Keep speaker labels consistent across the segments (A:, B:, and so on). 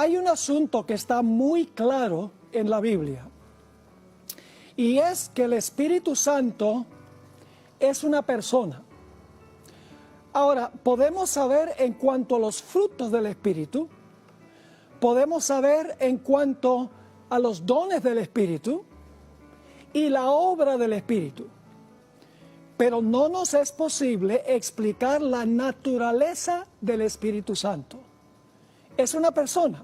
A: hay un asunto que está muy claro en la Biblia, y es que el Espíritu Santo es una persona. Ahora, podemos saber en cuanto a los frutos del Espíritu, podemos saber en cuanto a los dones del Espíritu y la obra del Espíritu, pero no nos es posible explicar la naturaleza del Espíritu Santo. Es una persona,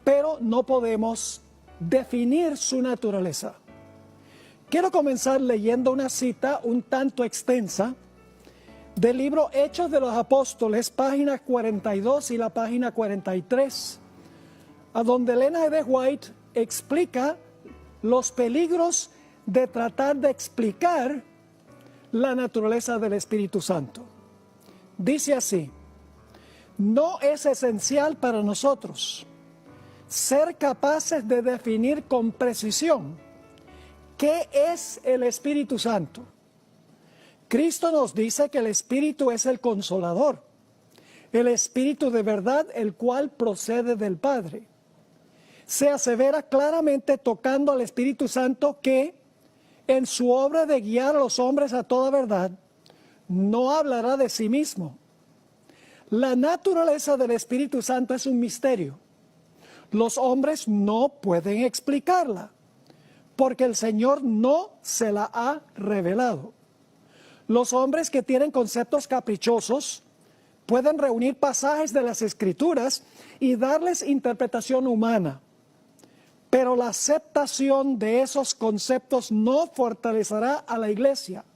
A: pero no podemos definir su naturaleza. Quiero comenzar leyendo una cita un tanto extensa del libro Hechos de los Apóstoles, página 42 y la página 43, a donde Elena G. White explica los peligros de tratar de explicar la naturaleza del Espíritu Santo. Dice así: no es esencial para nosotros ser capaces de definir con precisión qué es el Espíritu Santo. Cristo nos dice que el Espíritu es el Consolador, el Espíritu de verdad, el cual procede del Padre. Se asevera claramente tocando al Espíritu Santo que, en su obra de guiar a los hombres a toda verdad, no hablará de sí mismo. La naturaleza del Espíritu Santo es un misterio. Los hombres no pueden explicarla, porque el Señor no se la ha revelado. Los hombres que tienen conceptos caprichosos pueden reunir pasajes de las Escrituras y darles interpretación humana, pero la aceptación de esos conceptos no fortalecerá a la Iglesia.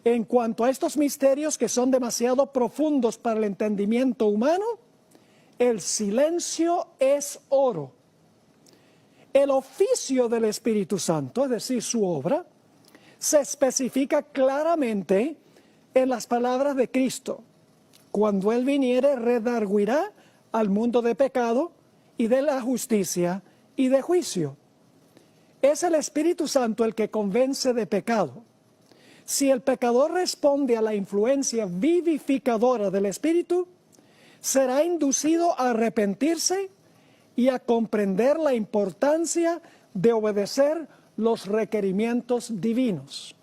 A: En cuanto a estos misterios que son demasiado profundos para el entendimiento humano, el silencio es oro. El oficio del Espíritu Santo, es decir, su obra, se especifica claramente en las palabras de Cristo. Cuando Él viniere, redarguirá al mundo de pecado y de la justicia y de juicio. Es el Espíritu Santo el que convence de pecado. Si el pecador responde a la influencia vivificadora del Espíritu, será inducido a arrepentirse y a comprender la importancia de obedecer los requerimientos divinos.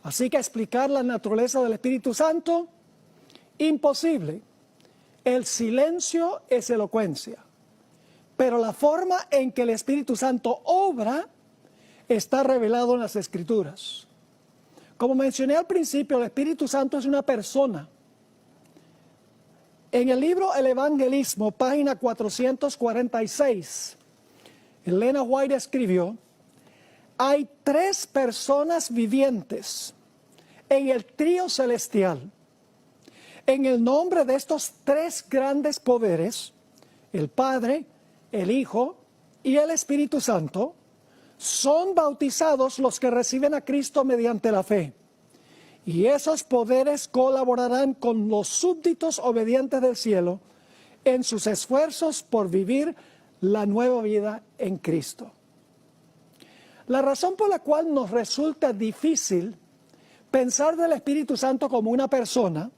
A: Así que explicar la naturaleza del Espíritu Santo, imposible. El silencio es elocuencia, pero la forma en que el Espíritu Santo obra está revelado en las Escrituras. Como mencioné al principio, el Espíritu Santo es una persona. En el libro El Evangelismo, página 446, Elena White escribió: hay tres personas vivientes en el trío celestial. En el nombre de estos tres grandes poderes, el Padre, el Hijo y el Espíritu Santo, son bautizados los que reciben a Cristo mediante la fe. Y esos poderes colaborarán con los súbditos obedientes del cielo en sus esfuerzos por vivir la nueva vida en Cristo. La razón por la cual nos resulta difícil pensar del Espíritu Santo como una persona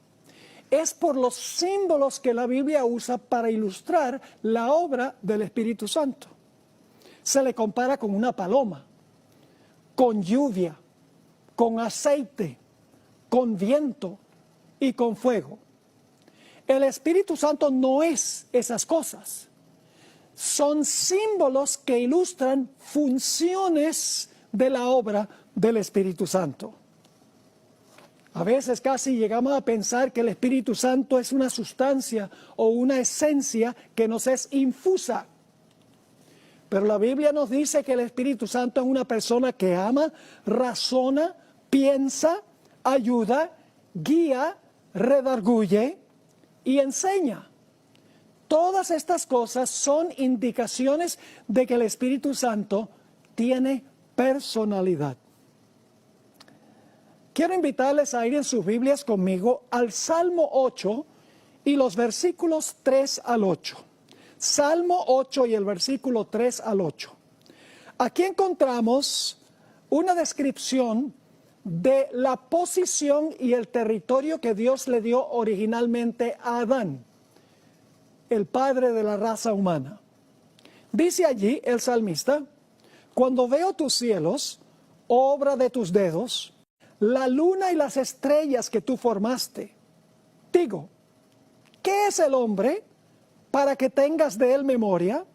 A: es por los símbolos que la Biblia usa para ilustrar la obra del Espíritu Santo. Se le compara con una paloma, con lluvia, con aceite, con viento y con fuego. El Espíritu Santo no es esas cosas. Son símbolos que ilustran funciones de la obra del Espíritu Santo. A veces casi llegamos a pensar que el Espíritu Santo es una sustancia o una esencia que nos es infusa. Pero la Biblia nos dice que el Espíritu Santo es una persona que ama, razona, piensa, ayuda, guía, redarguye y enseña. Todas estas cosas son indicaciones de que el Espíritu Santo tiene personalidad. Quiero invitarles a ir en sus Biblias conmigo al Salmo 8 y los versículos 3 al 8. Salmo 8 y el versículo 3 al 8. Aquí encontramos una descripción de la posición y el territorio que Dios le dio originalmente a Adán. el padre de la raza humana. Dice allí el salmista: cuando veo tus cielos, obra de tus dedos, la luna y las estrellas que tú formaste, digo, ¿qué es el hombre para que tengas de él memoria?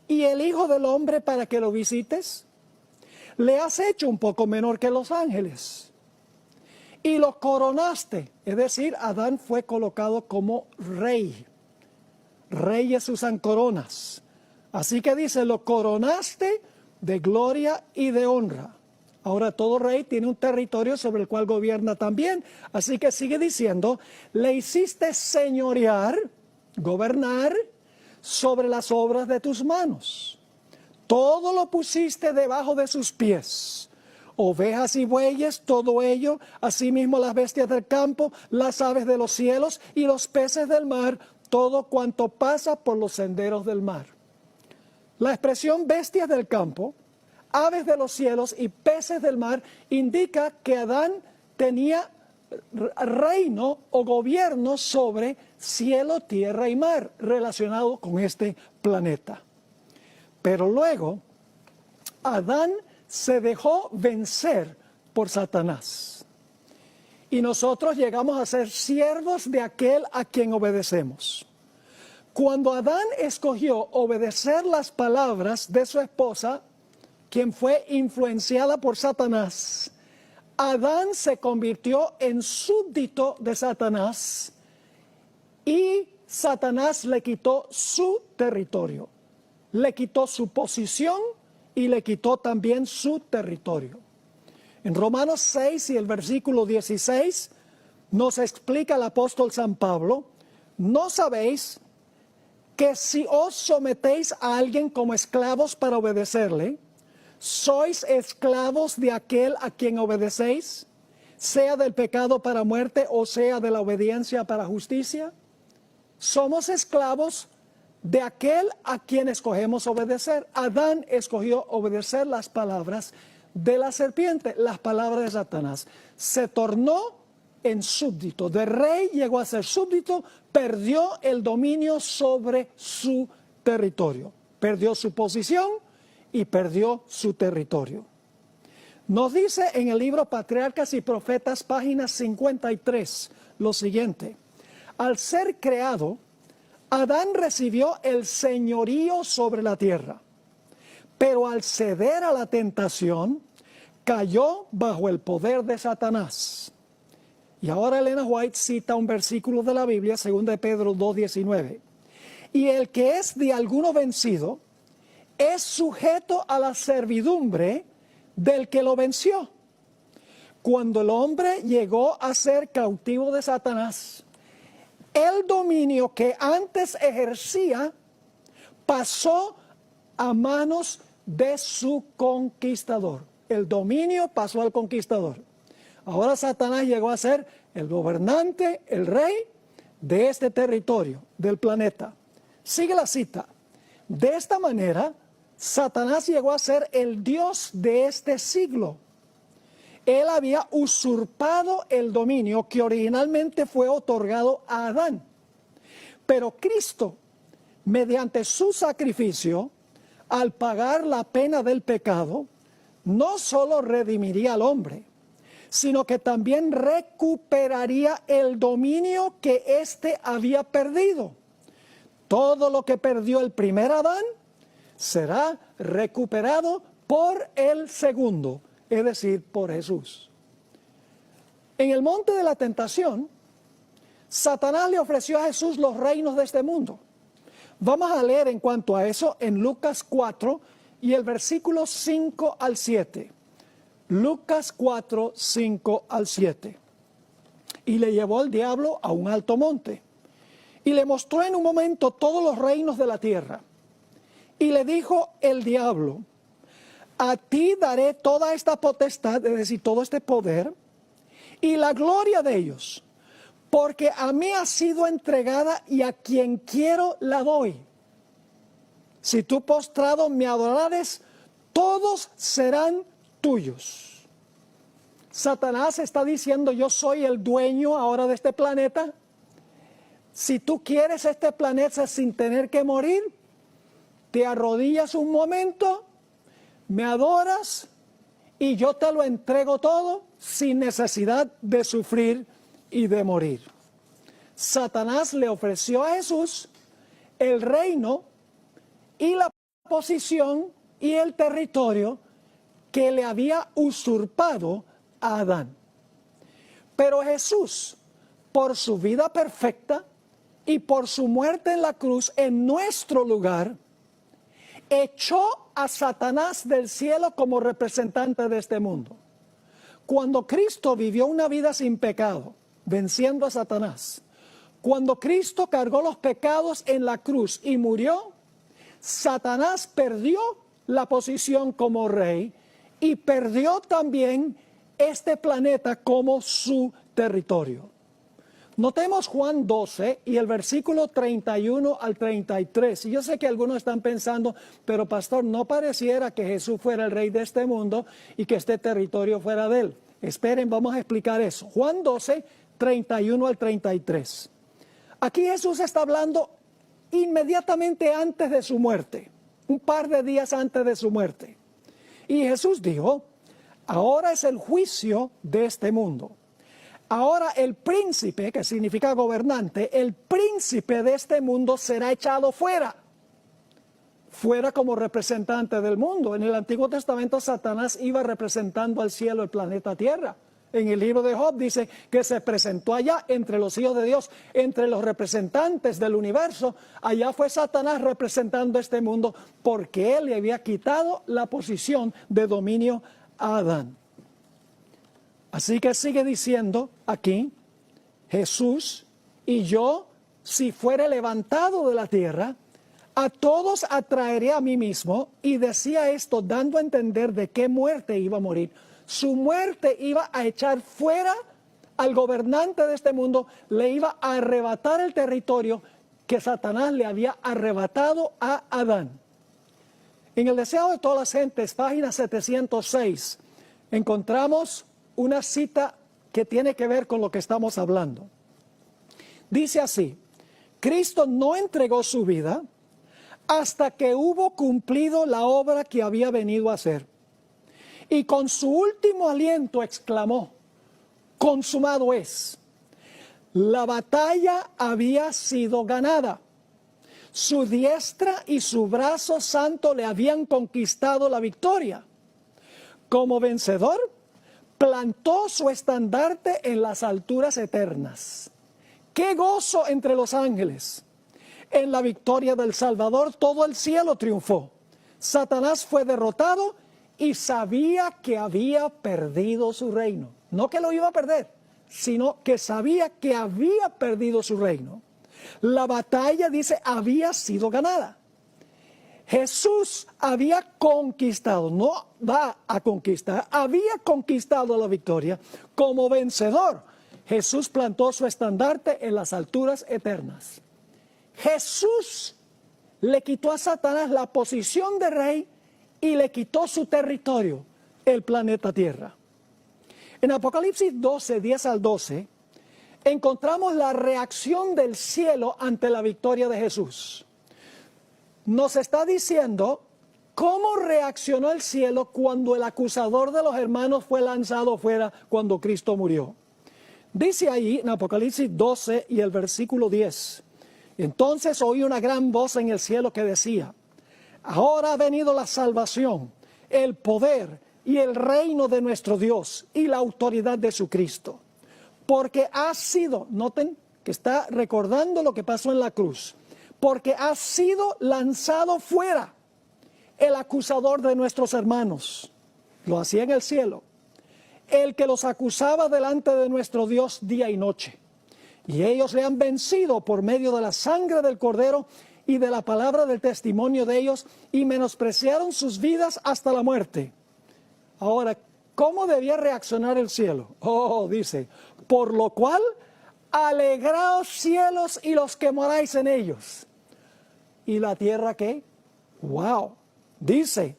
A: ¿Y el hijo del hombre para que lo visites? Le has hecho un poco menor que los ángeles y lo coronaste. Es decir, Adán fue colocado como rey. Reyes usan coronas. Así que dice, lo coronaste de gloria y de honra. Ahora todo rey tiene un territorio sobre el cual gobierna también. Así que sigue diciendo, le hiciste señorear, gobernar sobre las obras de tus manos. Todo lo pusiste debajo de sus pies. Ovejas y bueyes, todo ello, asimismo las bestias del campo, las aves de los cielos y los peces del mar, todo cuanto pasa por los senderos del mar. La expresión bestias del campo, aves de los cielos y peces del mar indica que Adán tenía reino o gobierno sobre cielo, tierra y mar relacionado con este planeta. Pero luego Adán se dejó vencer por Satanás y nosotros llegamos a ser siervos de aquel a quien obedecemos. Cuando Adán escogió obedecer las palabras de su esposa, quien fue influenciada por Satanás, Adán se convirtió en súbdito de Satanás y Satanás le quitó su territorio, le quitó su posición y le quitó también su territorio. En Romanos 6 y el versículo 16 nos explica el apóstol San Pablo: ¿no sabéis que si os sometéis a alguien como esclavos para obedecerle, sois esclavos de aquel a quien obedecéis, sea del pecado para muerte o sea de la obediencia para justicia? Somos esclavos de aquel a quien escogemos obedecer. Adán escogió obedecer las palabras de la serpiente, las palabras de Satanás. Se tornó en súbdito. De rey llegó a ser súbdito, perdió el dominio sobre su territorio. Perdió su posición y perdió su territorio. Nos dice en el libro Patriarcas y Profetas, página 53, lo siguiente: al ser creado, Adán recibió el señorío sobre la tierra, pero al ceder a la tentación, cayó bajo el poder de Satanás. Y ahora Elena White cita un versículo de la Biblia, 2 de Pedro 2:19. Y el que es de alguno vencido, es sujeto a la servidumbre del que lo venció. Cuando el hombre llegó a ser cautivo de Satanás, el dominio que antes ejercía pasó a manos de su conquistador. El dominio pasó al conquistador. Ahora Satanás llegó a ser el gobernante, el rey de este territorio, del planeta. Sigue la cita. De esta manera, Satanás llegó a ser el Dios de este siglo. Él había usurpado el dominio que originalmente fue otorgado a Adán. Pero Cristo, mediante su sacrificio, al pagar la pena del pecado, no solo redimiría al hombre, sino que también recuperaría el dominio que éste había perdido. Todo lo que perdió el primer Adán será recuperado por el segundo, es decir, por Jesús. En el monte de la tentación, Satanás le ofreció a Jesús los reinos de este mundo. Vamos a leer en cuanto a eso en Lucas 4 y el versículo 5 al 7. Lucas 4, 5 al 7. Y le llevó al diablo a un alto monte, y le mostró en un momento todos los reinos de la tierra. Y le dijo el diablo: a ti daré toda esta potestad, es decir, todo este poder, y la gloria de ellos, porque a mí ha sido entregada y a quien quiero la doy. Si tú postrado me adorares, todos serán tuyos. Satanás está diciendo: yo soy el dueño ahora de este planeta, si tú quieres este planeta sin tener que morir, te arrodillas un momento, me adoras y yo te lo entrego todo sin necesidad de sufrir y de morir. Satanás le ofreció a Jesús el reino y la posición y el territorio que le había usurpado a Adán. Pero Jesús, por su vida perfecta y por su muerte en la cruz en nuestro lugar, echó a Satanás del cielo como representante de este mundo. Cuando Cristo vivió una vida sin pecado, venciendo a Satanás, cuando Cristo cargó los pecados en la cruz y murió, Satanás perdió la posición como rey y perdió también este planeta como su territorio. Notemos Juan 12 y el versículo 31 al 33. Y yo sé que algunos están pensando, pero pastor, no pareciera que Jesús fuera el rey de este mundo y que este territorio fuera de él. Esperen, vamos a explicar eso. Juan 12, 31 al 33. Aquí Jesús está hablando inmediatamente antes de su muerte, un par de días antes de su muerte. Y Jesús dijo, ahora es el juicio de este mundo. Ahora el príncipe, que significa gobernante, el príncipe de este mundo será echado fuera. Fuera como representante del mundo. En el Antiguo Testamento Satanás iba representando al cielo, el planeta Tierra. En el libro de Job dice que se presentó allá entre los hijos de Dios, entre los representantes del universo. Allá fue Satanás representando este mundo porque él le había quitado la posición de dominio a Adán. Así que sigue diciendo aquí, Jesús, y yo, si fuere levantado de la tierra, a todos atraeré a mí mismo. Y decía esto dando a entender de qué muerte iba a morir. Su muerte iba a echar fuera al gobernante de este mundo, le iba a arrebatar el territorio que Satanás le había arrebatado a Adán. En el Deseo de todas las gentes, página 706, encontramos una cita que tiene que ver con lo que estamos hablando. Dice así, Cristo no entregó su vida hasta que hubo cumplido la obra que había venido a hacer. Y con su último aliento exclamó, consumado es. La batalla había sido ganada. Su diestra y su brazo santo le habían conquistado la victoria. Como vencedor, plantó su estandarte en las alturas eternas. ¡Qué gozo entre los ángeles! En la victoria del Salvador todo el cielo triunfó. Satanás fue derrotado y sabía que había perdido su reino. No que lo iba a perder, sino que sabía que había perdido su reino. La batalla, dice, había sido ganada. Jesús había conquistado, no va a conquistar, había conquistado la victoria. Como vencedor, Jesús plantó su estandarte en las alturas eternas. Jesús le quitó a Satanás la posición de rey y le quitó su territorio, el planeta Tierra. En Apocalipsis 12, 10 al 12, encontramos la reacción del cielo ante la victoria de Jesús. Nos está diciendo cómo reaccionó el cielo cuando el acusador de los hermanos fue lanzado fuera cuando Cristo murió. Dice ahí en Apocalipsis 12 y el versículo 10, entonces oí una gran voz en el cielo que decía, ahora ha venido la salvación, el poder y el reino de nuestro Dios y la autoridad de su Cristo. Porque ha sido, noten que está recordando lo que pasó en la cruz, porque ha sido lanzado fuera el acusador de nuestros hermanos. Lo hacía en el cielo. El que los acusaba delante de nuestro Dios día y noche. Y ellos le han vencido por medio de la sangre del Cordero y de la palabra del testimonio de ellos, y menospreciaron sus vidas hasta la muerte. Ahora, ¿cómo debía reaccionar el cielo? Oh, dice, por lo cual, alegraos cielos y los que moráis en ellos. ¿Y la tierra qué? ¡Wow! Dice,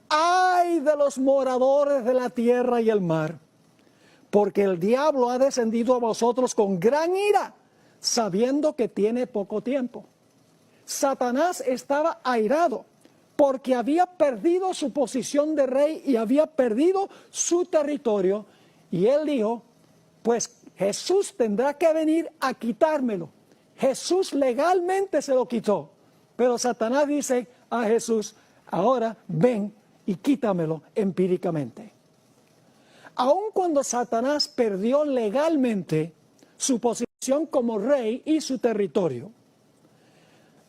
A: ¡ay de los moradores de la tierra y el mar! Porque el diablo ha descendido a vosotros con gran ira, sabiendo que tiene poco tiempo. Satanás estaba airado porque había perdido su posición de rey y había perdido su territorio. Y él dijo, pues Jesús tendrá que venir a quitármelo. Jesús legalmente se lo quitó. Pero Satanás dice a Jesús, ahora ven y quítamelo empíricamente. Aun cuando Satanás perdió legalmente su posición como rey y su territorio,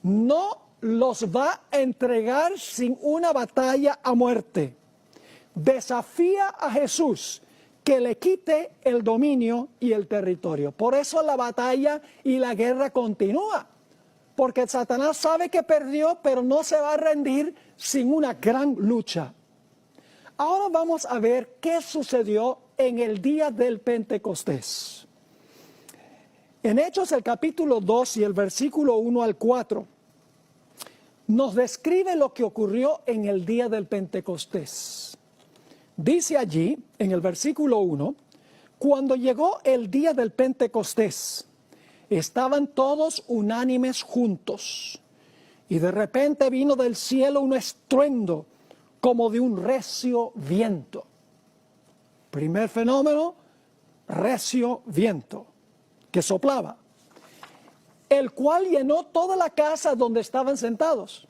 A: no los va a entregar sin una batalla a muerte. Desafía a Jesús que le quite el dominio y el territorio. Por eso la batalla y la guerra continúa. Porque Satanás sabe que perdió, pero no se va a rendir sin una gran lucha. Ahora vamos a ver qué sucedió en el día del Pentecostés. En Hechos el capítulo 2 y el versículo 1 al 4 nos describe lo que ocurrió en el día del Pentecostés. Dice allí, en el versículo 1, cuando llegó el día del Pentecostés, estaban todos unánimes juntos, y de repente vino del cielo un estruendo como de un recio viento. Primer fenómeno, recio viento, que soplaba, el cual llenó toda la casa donde estaban sentados.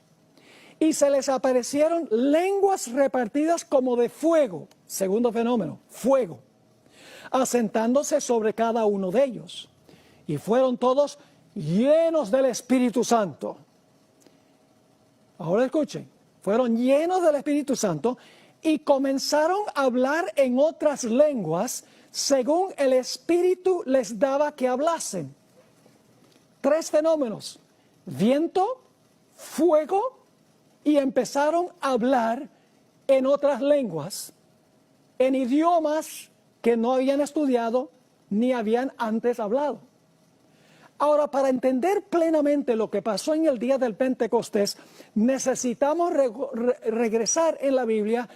A: Y se les aparecieron lenguas repartidas como de fuego. Segundo fenómeno, fuego, asentándose sobre cada uno de ellos. Y fueron todos llenos del Espíritu Santo. Ahora escuchen, fueron llenos del Espíritu Santo y comenzaron a hablar en otras lenguas según el Espíritu les daba que hablasen. Tres fenómenos, viento, fuego, y empezaron a hablar en otras lenguas, en idiomas que no habían estudiado ni habían antes hablado. Ahora, para entender plenamente lo que pasó en el día del Pentecostés, necesitamos regresar en la Biblia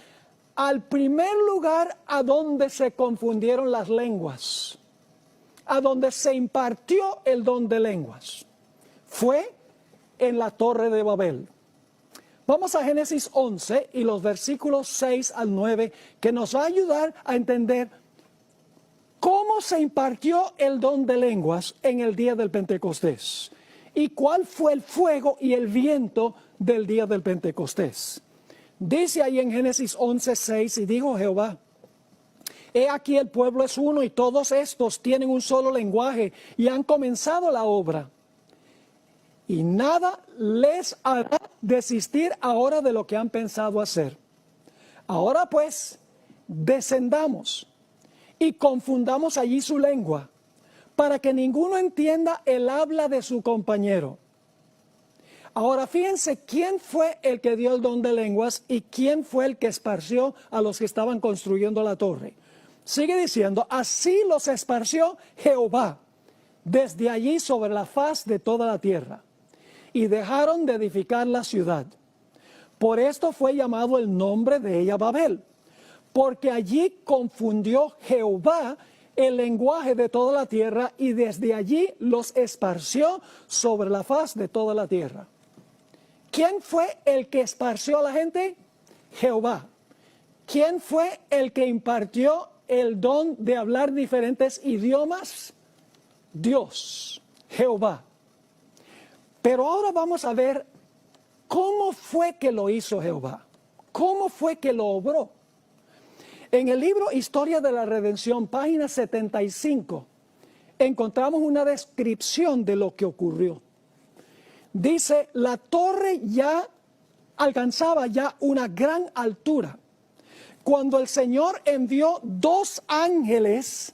A: al primer lugar a donde se confundieron las lenguas, a donde se impartió el don de lenguas. Fue en la Torre de Babel. Vamos a Génesis 11 y los versículos 6 al 9, que nos va a ayudar a entender cómo se impartió el don de lenguas en el día del Pentecostés y cuál fue el fuego y el viento del día del Pentecostés. Dice ahí en Génesis 11, 6, y dijo Jehová, he aquí el pueblo es uno y todos estos tienen un solo lenguaje y han comenzado la obra. Y nada les hará desistir ahora de lo que han pensado hacer. Ahora pues, descendamos y confundamos allí su lengua, para que ninguno entienda el habla de su compañero. Ahora fíjense quién fue el que dio el don de lenguas y quién fue el que esparció a los que estaban construyendo la torre. Sigue diciendo, así los esparció Jehová desde allí sobre la faz de toda la tierra, y dejaron de edificar la ciudad. Por esto fue llamado el nombre de ella Babel, porque allí confundió Jehová el lenguaje de toda la tierra y desde allí los esparció sobre la faz de toda la tierra. ¿Quién fue el que esparció a la gente? Jehová. ¿Quién fue el que impartió el don de hablar diferentes idiomas? Dios, Jehová. Pero ahora vamos a ver cómo fue que lo hizo Jehová. ¿Cómo fue que lo obró? En el libro Historia de la Redención, página 75, encontramos una descripción de lo que ocurrió. Dice, la torre ya alcanzaba ya una gran altura, cuando el Señor envió 2 ángeles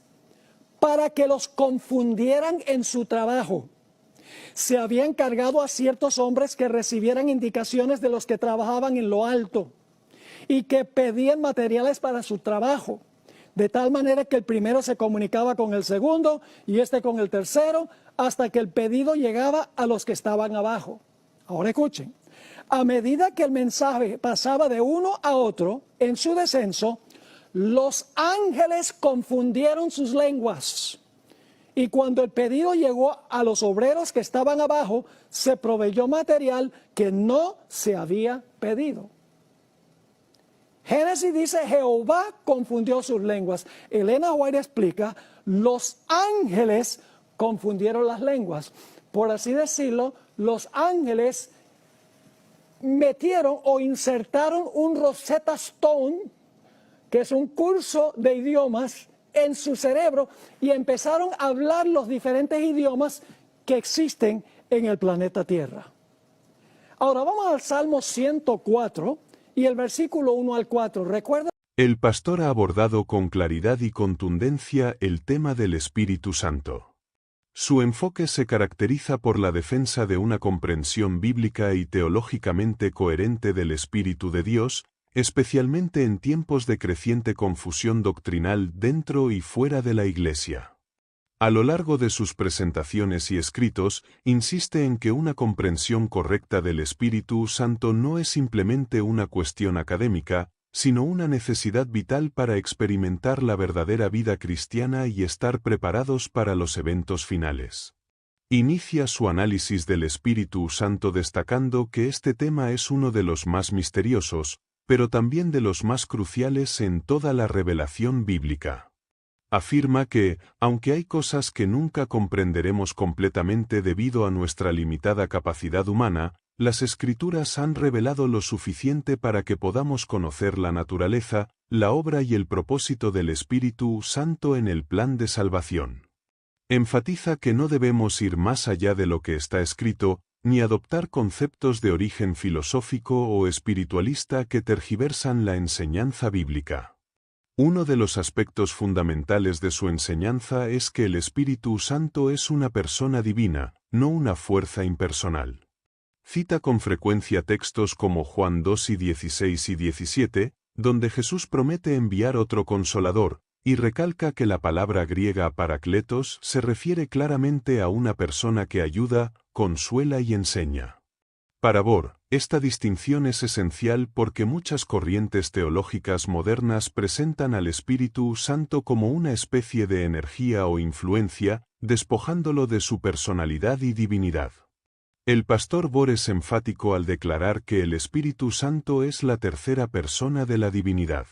A: para que los confundieran en su trabajo. Se había encargado a ciertos hombres que recibieran indicaciones de los que trabajaban en lo alto y que pedían materiales para su trabajo, de tal manera que el primero se comunicaba con el segundo y este con el tercero, hasta que el pedido llegaba a los que estaban abajo. Ahora escuchen, a medida que el mensaje pasaba de uno a otro en su descenso, los ángeles confundieron sus lenguas Y cuando el pedido llegó a los obreros que estaban abajo, se proveyó material que no se había pedido. Génesis dice, Jehová confundió sus lenguas. Elena White explica, los ángeles confundieron las lenguas. Por así decirlo, los ángeles metieron o insertaron un Rosetta Stone, que es un curso de idiomas, en su cerebro y empezaron a hablar los diferentes idiomas que existen en el planeta Tierra. Ahora vamos al Salmo 104 y el versículo 1 al 4. ¿Recuerda?
B: El pastor ha abordado con claridad y contundencia el tema del Espíritu Santo. Su enfoque se caracteriza por la defensa de una comprensión bíblica y teológicamente coherente del Espíritu de Dios, especialmente en tiempos de creciente confusión doctrinal dentro y fuera de la Iglesia. A lo largo de sus presentaciones y escritos, insiste en que una comprensión correcta del Espíritu Santo no es simplemente una cuestión académica, sino una necesidad vital para experimentar la verdadera vida cristiana y estar preparados para los eventos finales. Inicia su análisis del Espíritu Santo destacando que este tema es uno de los más misteriosos, pero también de los más cruciales en toda la revelación bíblica. Afirma que, aunque hay cosas que nunca comprenderemos completamente debido a nuestra limitada capacidad humana, las Escrituras han revelado lo suficiente para que podamos conocer la naturaleza, la obra y el propósito del Espíritu Santo en el plan de salvación. Enfatiza que no debemos ir más allá de lo que está escrito, ni adoptar conceptos de origen filosófico o espiritualista que tergiversan la enseñanza bíblica. Uno de los aspectos fundamentales de su enseñanza es que el Espíritu Santo es una persona divina, no una fuerza impersonal. Cita con frecuencia textos como Juan 2 y 16 y 17, donde Jesús promete enviar otro Consolador, y recalca que la palabra griega parakletos se refiere claramente a una persona que ayuda, consuela y enseña. Para Bohr, esta distinción es esencial porque muchas corrientes teológicas modernas presentan al Espíritu Santo como una especie de energía o influencia, despojándolo de su personalidad y divinidad. El pastor Bohr es enfático al declarar que el Espíritu Santo es la tercera persona de la divinidad.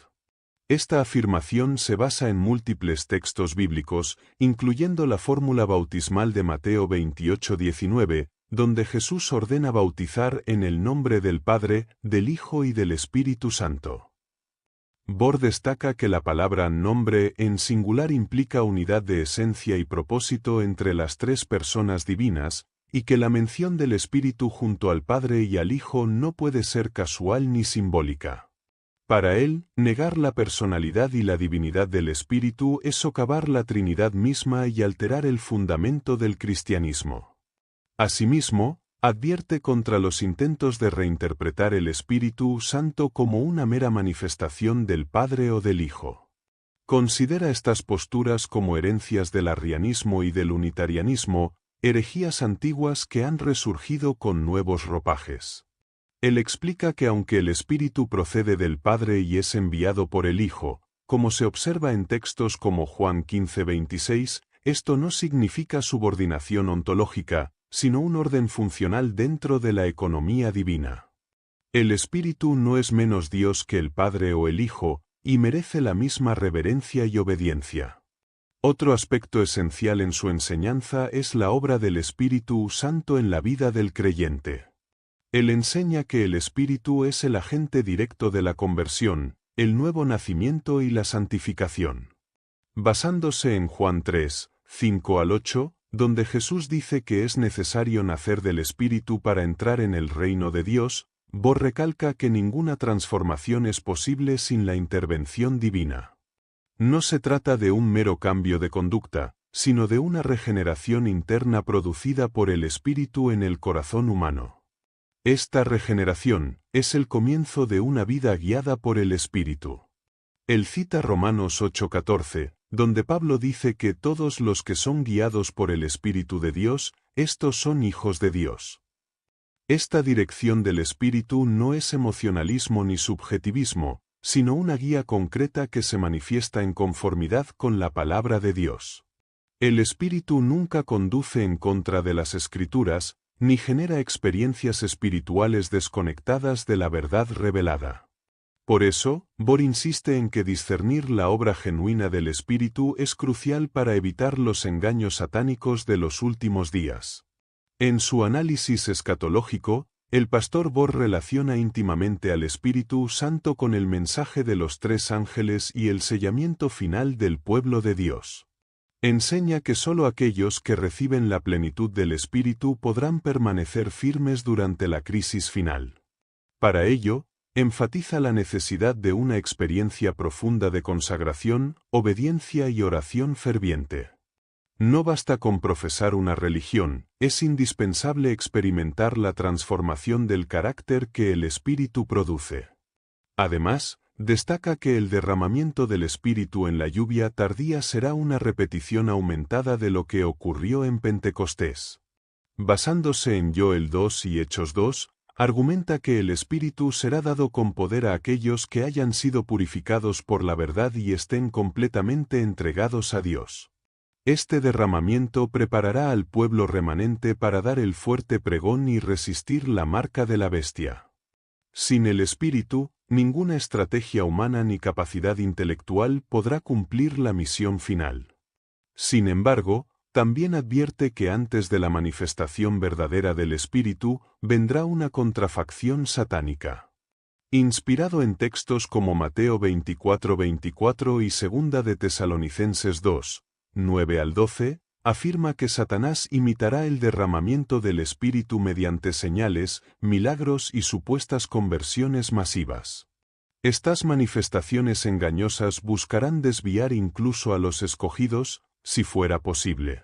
B: Esta afirmación se basa en múltiples textos bíblicos, incluyendo la fórmula bautismal de Mateo 28:19, donde Jesús ordena bautizar en el nombre del Padre, del Hijo y del Espíritu Santo. Bohr destaca que la palabra nombre en singular implica unidad de esencia y propósito entre las tres personas divinas, y que la mención del Espíritu junto al Padre y al Hijo no puede ser casual ni simbólica. Para él, negar la personalidad y la divinidad del Espíritu es socavar la Trinidad misma y alterar el fundamento del cristianismo. Asimismo, advierte contra los intentos de reinterpretar el Espíritu Santo como una mera manifestación del Padre o del Hijo. Considera estas posturas como herencias del arrianismo y del unitarianismo, herejías antiguas que han resurgido con nuevos ropajes. Él explica que aunque el Espíritu procede del Padre y es enviado por el Hijo, como se observa en textos como Juan 15:26, esto no significa subordinación ontológica, sino un orden funcional dentro de la economía divina. El Espíritu no es menos Dios que el Padre o el Hijo, y merece la misma reverencia y obediencia. Otro aspecto esencial en su enseñanza es la obra del Espíritu Santo en la vida del creyente. Él enseña que el Espíritu es el agente directo de la conversión, el nuevo nacimiento y la santificación. Basándose en Juan 3, 5 al 8, donde Jesús dice que es necesario nacer del Espíritu para entrar en el reino de Dios, Bohr recalca que ninguna transformación es posible sin la intervención divina. No se trata de un mero cambio de conducta, sino de una regeneración interna producida por el Espíritu en el corazón humano. Esta regeneración es el comienzo de una vida guiada por el Espíritu. Él cita Romanos 8:14, donde Pablo dice que todos los que son guiados por el Espíritu de Dios, estos son hijos de Dios. Esta dirección del Espíritu no es emocionalismo ni subjetivismo, sino una guía concreta que se manifiesta en conformidad con la palabra de Dios. El Espíritu nunca conduce en contra de las Escrituras, ni genera experiencias espirituales desconectadas de la verdad revelada. Por eso, Bohr insiste en que discernir la obra genuina del Espíritu es crucial para evitar los engaños satánicos de los últimos días. En su análisis escatológico, el pastor Bohr relaciona íntimamente al Espíritu Santo con el mensaje de los 3 ángeles y el sellamiento final del pueblo de Dios. Enseña que sólo aquellos que reciben la plenitud del Espíritu podrán permanecer firmes durante la crisis final. Para ello, enfatiza la necesidad de una experiencia profunda de consagración, obediencia y oración ferviente. No basta con profesar una religión, es indispensable experimentar la transformación del carácter que el Espíritu produce. Además, destaca que el derramamiento del Espíritu en la lluvia tardía será una repetición aumentada de lo que ocurrió en Pentecostés. Basándose en Joel 2 y Hechos 2, argumenta que el Espíritu será dado con poder a aquellos que hayan sido purificados por la verdad y estén completamente entregados a Dios. Este derramamiento preparará al pueblo remanente para dar el fuerte pregón y resistir la marca de la bestia. Sin el Espíritu, ninguna estrategia humana ni capacidad intelectual podrá cumplir la misión final. Sin embargo, también advierte que antes de la manifestación verdadera del Espíritu, vendrá una contrafacción satánica. Inspirado en textos como Mateo 24:24 y 2 de Tesalonicenses 2, 9 al 12, afirma que Satanás imitará el derramamiento del Espíritu mediante señales, milagros y supuestas conversiones masivas. Estas manifestaciones engañosas buscarán desviar incluso a los escogidos, si fuera posible.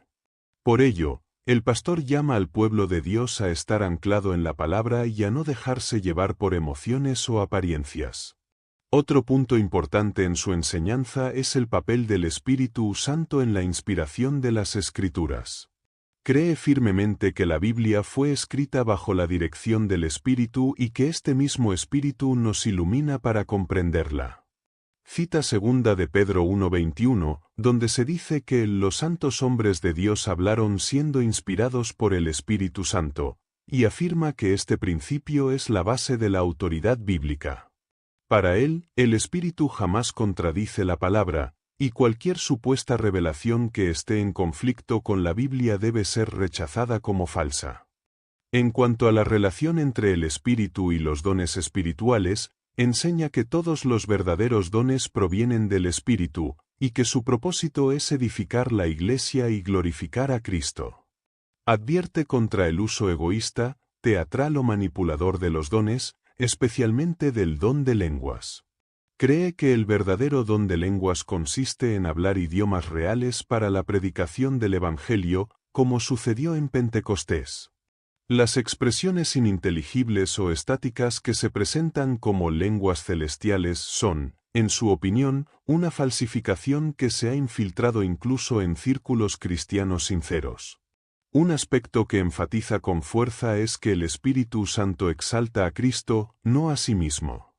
B: Por ello, el pastor llama al pueblo de Dios a estar anclado en la palabra y a no dejarse llevar por emociones o apariencias. Otro punto importante en su enseñanza es el papel del Espíritu Santo en la inspiración de las Escrituras. Cree firmemente que la Biblia fue escrita bajo la dirección del Espíritu y que este mismo Espíritu nos ilumina para comprenderla. Cita 2 de Pedro 1:21, donde se dice que los santos hombres de Dios hablaron siendo inspirados por el Espíritu Santo, y afirma que este principio es la base de la autoridad bíblica. Para él, el Espíritu jamás contradice la palabra, y cualquier supuesta revelación que esté en conflicto con la Biblia debe ser rechazada como falsa. En cuanto a la relación entre el Espíritu y los dones espirituales, enseña que todos los verdaderos dones provienen del Espíritu, y que su propósito es edificar la Iglesia y glorificar a Cristo. Advierte contra el uso egoísta, teatral o manipulador de los dones, especialmente del don de lenguas. Cree que el verdadero don de lenguas consiste en hablar idiomas reales para la predicación del Evangelio, como sucedió en Pentecostés. Las expresiones ininteligibles o estáticas que se presentan como lenguas celestiales son, en su opinión, una falsificación que se ha infiltrado incluso en círculos cristianos sinceros. Un aspecto que enfatiza con fuerza es que el Espíritu Santo exalta a Cristo, no a sí mismo.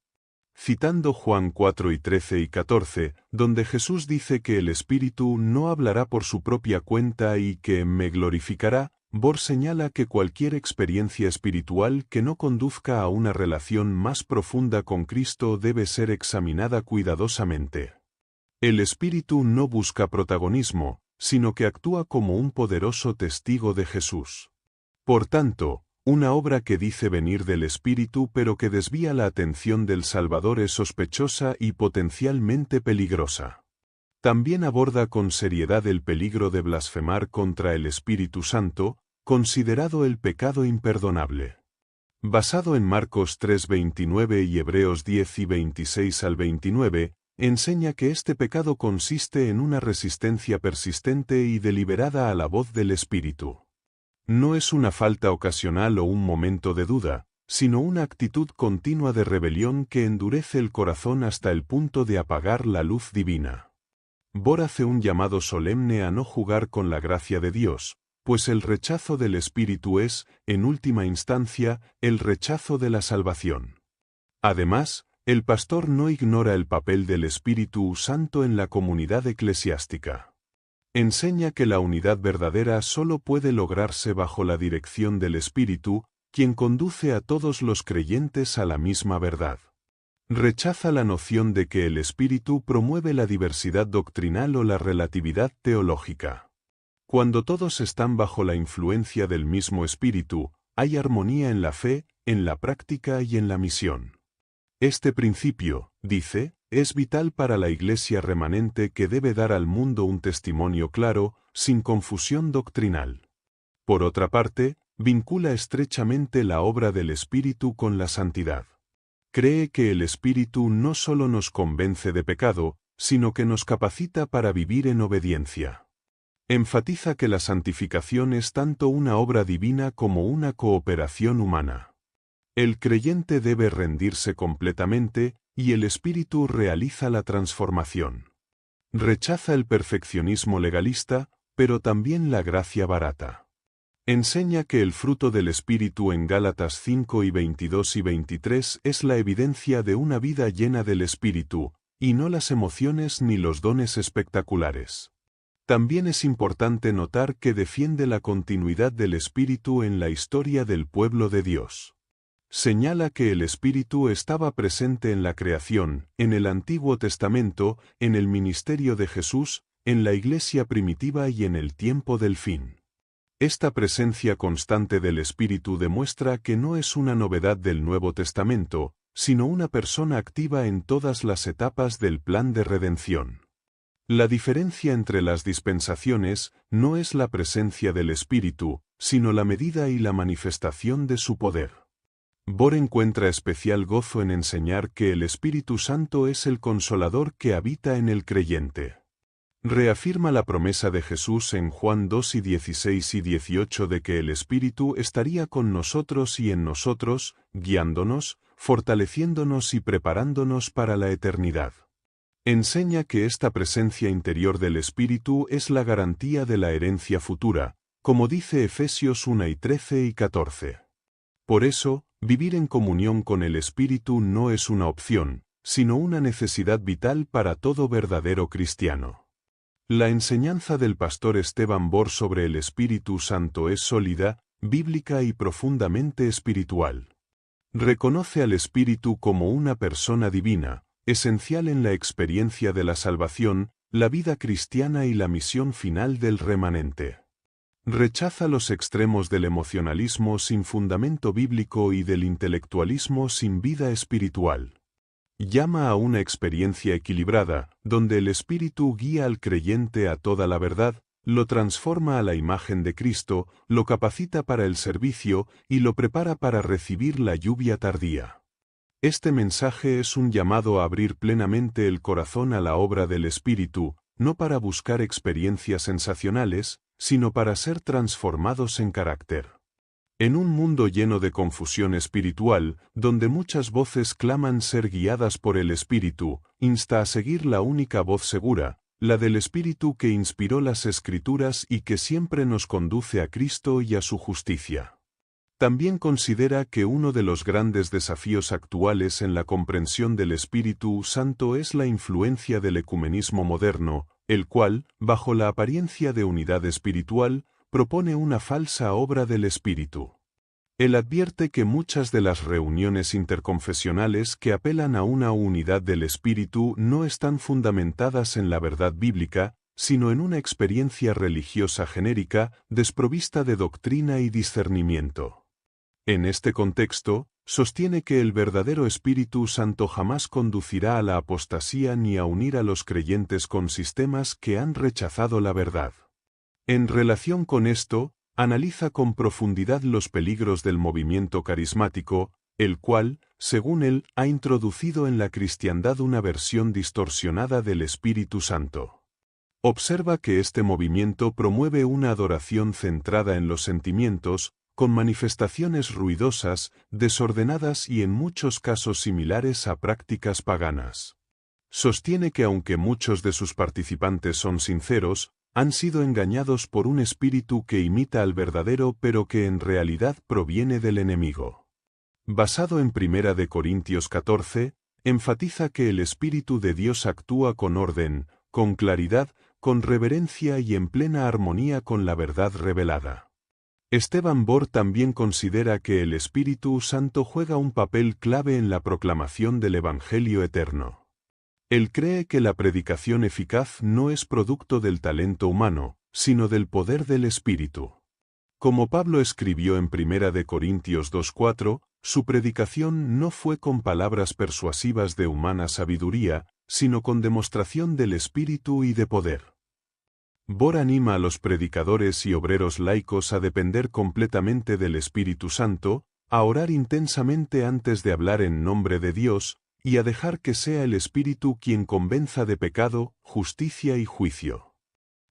B: Citando Juan 4:13 y 14, donde Jesús dice que el Espíritu no hablará por su propia cuenta y que me glorificará, Bohr señala que cualquier experiencia espiritual que no conduzca a una relación más profunda con Cristo debe ser examinada cuidadosamente. El Espíritu no busca protagonismo, sino que actúa como un poderoso testigo de Jesús. Por tanto, una obra que dice venir del Espíritu pero que desvía la atención del Salvador es sospechosa y potencialmente peligrosa. También aborda con seriedad el peligro de blasfemar contra el Espíritu Santo, considerado el pecado imperdonable. Basado en Marcos 3:29 y Hebreos 10 y 26 al 29, enseña que este pecado consiste en una resistencia persistente y deliberada a la voz del Espíritu. No es una falta ocasional o un momento de duda, sino una actitud continua de rebelión que endurece el corazón hasta el punto de apagar la luz divina. Bohr hace un llamado solemne a no jugar con la gracia de Dios, pues el rechazo del Espíritu es, en última instancia, el rechazo de la salvación. Además, el pastor no ignora el papel del Espíritu Santo en la comunidad eclesiástica. Enseña que la unidad verdadera solo puede lograrse bajo la dirección del Espíritu, quien conduce a todos los creyentes a la misma verdad. Rechaza la noción de que el Espíritu promueve la diversidad doctrinal o la relatividad teológica. Cuando todos están bajo la influencia del mismo Espíritu, hay armonía en la fe, en la práctica y en la misión. Este principio, dice, es vital para la Iglesia remanente que debe dar al mundo un testimonio claro, sin confusión doctrinal. Por otra parte, vincula estrechamente la obra del Espíritu con la santidad. Cree que el Espíritu no solo nos convence de pecado, sino que nos capacita para vivir en obediencia. Enfatiza que la santificación es tanto una obra divina como una cooperación humana. El creyente debe rendirse completamente, y el Espíritu realiza la transformación. Rechaza el perfeccionismo legalista, pero también la gracia barata. Enseña que el fruto del Espíritu en Gálatas 5 y 22 y 23 es la evidencia de una vida llena del Espíritu, y no las emociones ni los dones espectaculares. También es importante notar que defiende la continuidad del Espíritu en la historia del pueblo de Dios. Señala que el Espíritu estaba presente en la creación, en el Antiguo Testamento, en el ministerio de Jesús, en la Iglesia primitiva y en el tiempo del fin. Esta presencia constante del Espíritu demuestra que no es una novedad del Nuevo Testamento, sino una persona activa en todas las etapas del plan de redención. La diferencia entre las dispensaciones no es la presencia del Espíritu, sino la medida y la manifestación de su poder. Bohr encuentra especial gozo en enseñar que el Espíritu Santo es el Consolador que habita en el creyente. Reafirma la promesa de Jesús en Juan 2 y 16 y 18 de que el Espíritu estaría con nosotros y en nosotros, guiándonos, fortaleciéndonos y preparándonos para la eternidad. Enseña que esta presencia interior del Espíritu es la garantía de la herencia futura, como dice Efesios 1 y 13 y 14. Por eso, vivir en comunión con el Espíritu no es una opción, sino una necesidad vital para todo verdadero cristiano. La enseñanza del pastor Esteban Bohr sobre el Espíritu Santo es sólida, bíblica y profundamente espiritual. Reconoce al Espíritu como una persona divina, esencial en la experiencia de la salvación, la vida cristiana y la misión final del remanente. Rechaza los extremos del emocionalismo sin fundamento bíblico y del intelectualismo sin vida espiritual. Llama a una experiencia equilibrada, donde el Espíritu guía al creyente a toda la verdad, lo transforma a la imagen de Cristo, lo capacita para el servicio y lo prepara para recibir la lluvia tardía. Este mensaje es un llamado a abrir plenamente el corazón a la obra del Espíritu, no para buscar experiencias sensacionales, sino para ser transformados en carácter. En un mundo lleno de confusión espiritual, donde muchas voces claman ser guiadas por el Espíritu, insta a seguir la única voz segura, la del Espíritu que inspiró las Escrituras y que siempre nos conduce a Cristo y a su justicia. También considera que uno de los grandes desafíos actuales en la comprensión del Espíritu Santo es la influencia del ecumenismo moderno, el cual, bajo la apariencia de unidad espiritual, propone una falsa obra del Espíritu. Él advierte que muchas de las reuniones interconfesionales que apelan a una unidad del Espíritu no están fundamentadas en la verdad bíblica, sino en una experiencia religiosa genérica, desprovista de doctrina y discernimiento. En este contexto, sostiene que el verdadero Espíritu Santo jamás conducirá a la apostasía ni a unir a los creyentes con sistemas que han rechazado la verdad. En relación con esto, analiza con profundidad los peligros del movimiento carismático, el cual, según él, ha introducido en la cristiandad una versión distorsionada del Espíritu Santo. Observa que este movimiento promueve una adoración centrada en los sentimientos, con manifestaciones ruidosas, desordenadas y en muchos casos similares a prácticas paganas. Sostiene que aunque muchos de sus participantes son sinceros, han sido engañados por un espíritu que imita al verdadero pero que en realidad proviene del enemigo. Basado en 1 Corintios 14, enfatiza que el Espíritu de Dios actúa con orden, con claridad, con reverencia y en plena armonía con la verdad revelada. Esteban Bor también considera que el Espíritu Santo juega un papel clave en la proclamación del Evangelio eterno. Él cree que la predicación eficaz no es producto del talento humano, sino del poder del Espíritu. Como Pablo escribió en 1 Corintios 2:4, su predicación no fue con palabras persuasivas de humana sabiduría, sino con demostración del Espíritu y de poder. Bor anima a los predicadores y obreros laicos a depender completamente del Espíritu Santo, a orar intensamente antes de hablar en nombre de Dios, y a dejar que sea el Espíritu quien convenza de pecado, justicia y juicio.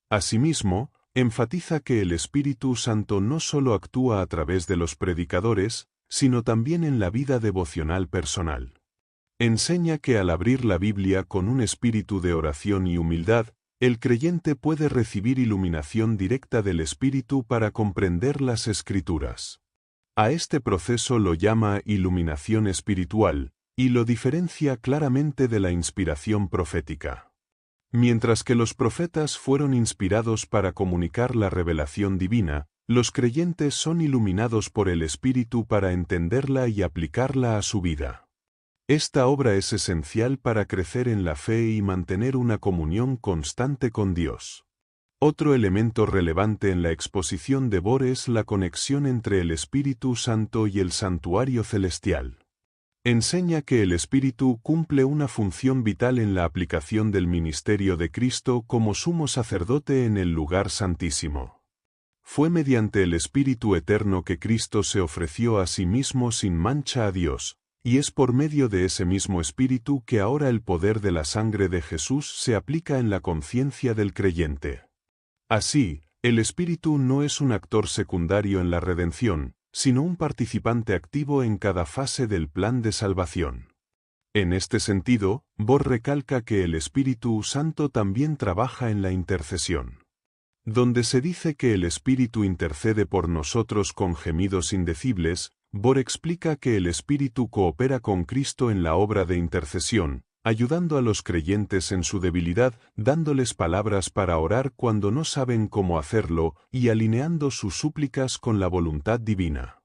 B: Asimismo, enfatiza que el Espíritu Santo no solo actúa a través de los predicadores, sino también en la vida devocional personal. Enseña que al abrir la Biblia con un espíritu de oración y humildad, el creyente puede recibir iluminación directa del Espíritu para comprender las Escrituras. A este proceso lo llama iluminación espiritual, y lo diferencia claramente de la inspiración profética. Mientras que los profetas fueron inspirados para comunicar la revelación divina, los creyentes son iluminados por el Espíritu para entenderla y aplicarla a su vida. Esta obra es esencial para crecer en la fe y mantener una comunión constante con Dios. Otro elemento relevante en la exposición de Bor es la conexión entre el Espíritu Santo y el santuario celestial. Enseña que el Espíritu cumple una función vital en la aplicación del ministerio de Cristo como sumo sacerdote en el lugar santísimo. Fue mediante el Espíritu eterno que Cristo se ofreció a sí mismo sin mancha a Dios, y es por medio de ese mismo Espíritu que ahora el poder de la sangre de Jesús se aplica en la conciencia del creyente. Así, el Espíritu no es un actor secundario en la redención, sino un participante activo en cada fase del plan de salvación. En este sentido, Bor recalca que el Espíritu Santo también trabaja en la intercesión. Donde se dice que el Espíritu intercede por nosotros con gemidos indecibles, Bor explica que el Espíritu coopera con Cristo en la obra de intercesión, ayudando a los creyentes en su debilidad, dándoles palabras para orar cuando no saben cómo hacerlo, y alineando sus súplicas con la voluntad divina.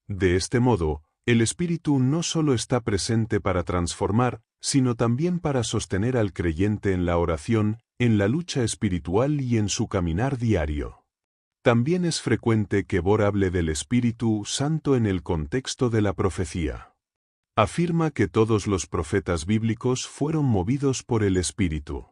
B: De este modo, el Espíritu no solo está presente para transformar, sino también para sostener al creyente en la oración, en la lucha espiritual y en su caminar diario. También es frecuente que Bor hable del Espíritu Santo en el contexto de la profecía. Afirma que todos los profetas bíblicos fueron movidos por el Espíritu.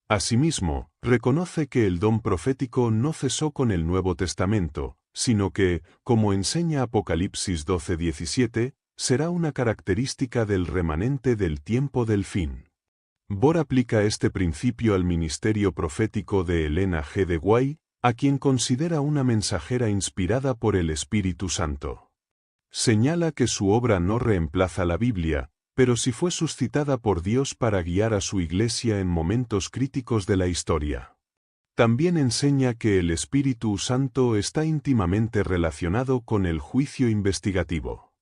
B: Asimismo, reconoce que el don profético no cesó con el Nuevo Testamento, sino que, como enseña Apocalipsis 12:17, será una característica del remanente del tiempo del fin. Bor aplica este principio al ministerio profético de Elena G. de White, a quien considera una mensajera inspirada por el Espíritu Santo. Señala que su obra no reemplaza la Biblia, pero sí fue suscitada por Dios para guiar a su iglesia en momentos críticos de la historia. También enseña que el Espíritu Santo está íntimamente relacionado con el juicio investigativo.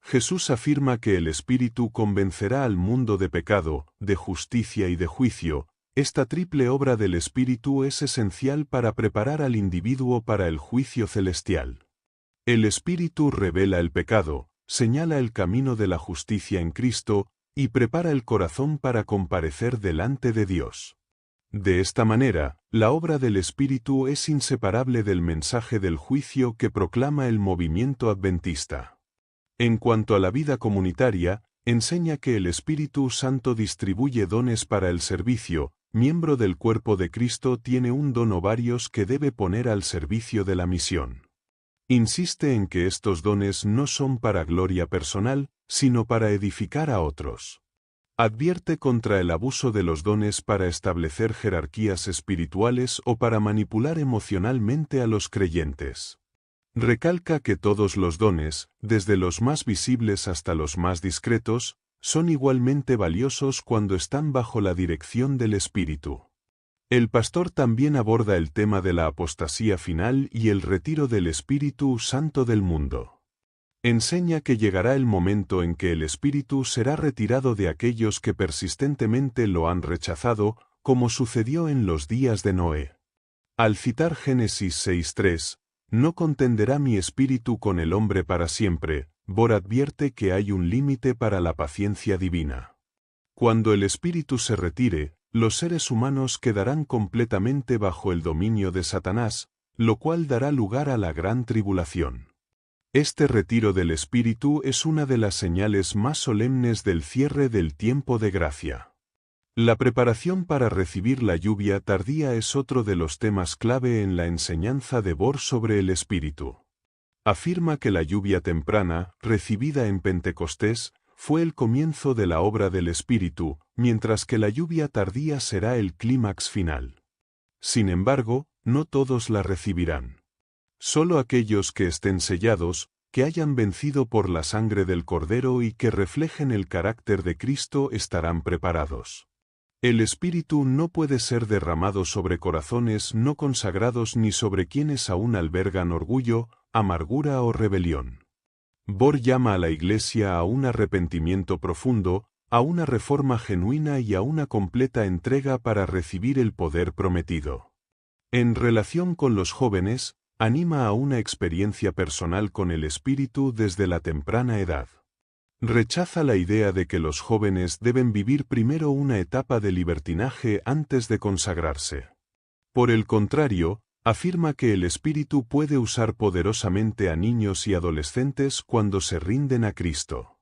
B: Jesús afirma que el Espíritu convencerá al mundo de pecado, de justicia y de juicio. Esta triple obra del Espíritu es esencial para preparar al individuo para el juicio celestial. El Espíritu revela el pecado, señala el camino de la justicia en Cristo, y prepara el corazón para comparecer delante de Dios. De esta manera, la obra del Espíritu es inseparable del mensaje del juicio que proclama el movimiento adventista. En cuanto a la vida comunitaria, enseña que el Espíritu Santo distribuye dones para el servicio. Miembro del cuerpo de Cristo tiene un don o varios que debe poner al servicio de la misión. Insiste en que estos dones no son para gloria personal, sino para edificar a otros. Advierte contra el abuso de los dones para establecer jerarquías espirituales o para manipular emocionalmente a los creyentes. Recalca que todos los dones, desde los más visibles hasta los más discretos, son igualmente valiosos cuando están bajo la dirección del Espíritu. El pastor también aborda el tema de la apostasía final y el retiro del Espíritu Santo del mundo. Enseña que llegará el momento en que el Espíritu será retirado de aquellos que persistentemente lo han rechazado, como sucedió en los días de Noé. Al citar Génesis 6:3, no contenderá mi espíritu con el hombre para siempre, Bor advierte que hay un límite para la paciencia divina. Cuando el espíritu se retire, los seres humanos quedarán completamente bajo el dominio de Satanás, lo cual dará lugar a la gran tribulación. Este retiro del espíritu es una de las señales más solemnes del cierre del tiempo de gracia. La preparación para recibir la lluvia tardía es otro de los temas clave en la enseñanza de Bor sobre el Espíritu. Afirma que la lluvia temprana, recibida en Pentecostés, fue el comienzo de la obra del Espíritu, mientras que la lluvia tardía será el clímax final. Sin embargo, no todos la recibirán. Solo aquellos que estén sellados, que hayan vencido por la sangre del Cordero y que reflejen el carácter de Cristo estarán preparados. El Espíritu no puede ser derramado sobre corazones no consagrados ni sobre quienes aún albergan orgullo, amargura o rebelión. Bor llama a la Iglesia a un arrepentimiento profundo, a una reforma genuina y a una completa entrega para recibir el poder prometido. En relación con los jóvenes, anima a una experiencia personal con el Espíritu desde la temprana edad. Rechaza la idea de que los jóvenes deben vivir primero una etapa de libertinaje antes de consagrarse. Por el contrario, afirma que el Espíritu puede usar poderosamente a niños y adolescentes cuando se rinden a Cristo.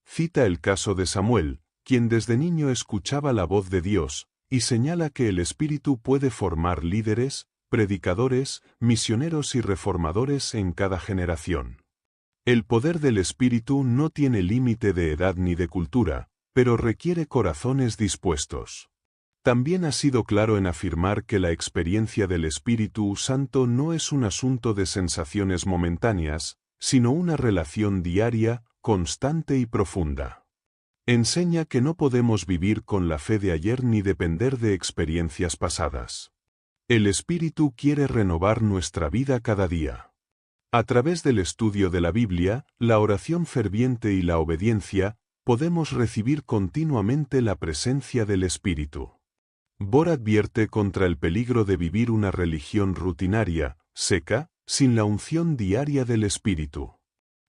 B: Cita el caso de Samuel, quien desde niño escuchaba la voz de Dios, y señala que el Espíritu puede formar líderes, predicadores, misioneros y reformadores en cada generación. El poder del Espíritu no tiene límite de edad ni de cultura, pero requiere corazones dispuestos. También ha sido claro en afirmar que la experiencia del Espíritu Santo no es un asunto de sensaciones momentáneas, sino una relación diaria, constante y profunda. Enseña que no podemos vivir con la fe de ayer ni depender de experiencias pasadas. El Espíritu quiere renovar nuestra vida cada día. A través del estudio de la Biblia, la oración ferviente y la obediencia, podemos recibir continuamente la presencia del Espíritu. Bor advierte contra el peligro de vivir una religión rutinaria, seca, sin la unción diaria del Espíritu.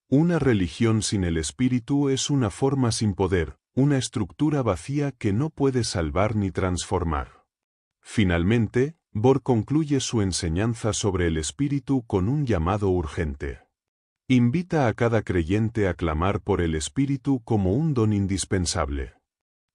B: Una religión sin el Espíritu es una forma sin poder, una estructura vacía que no puede salvar ni transformar. Finalmente, Bor concluye su enseñanza sobre el Espíritu con un llamado urgente. Invita a cada creyente a clamar por el Espíritu como un don indispensable.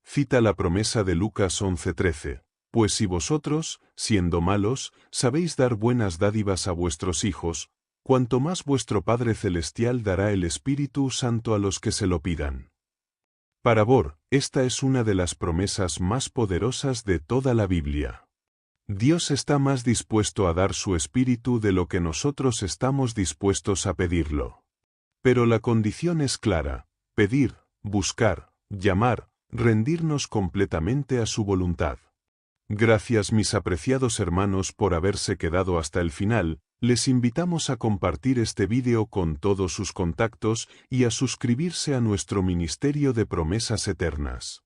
B: Cita la promesa de Lucas 11:13, pues si vosotros, siendo malos, sabéis dar buenas dádivas a vuestros hijos, cuanto más vuestro Padre Celestial dará el Espíritu Santo a los que se lo pidan. Para Bor, esta es una de las promesas más poderosas de toda la Biblia. Dios está más dispuesto a dar su Espíritu de lo que nosotros estamos dispuestos a pedirlo. Pero la condición es clara: pedir, buscar, llamar, rendirnos completamente a su voluntad. Gracias, mis apreciados hermanos, por haberse quedado hasta el final. Les invitamos a compartir este vídeo con todos sus contactos y a suscribirse a nuestro Ministerio de Promesas Eternas.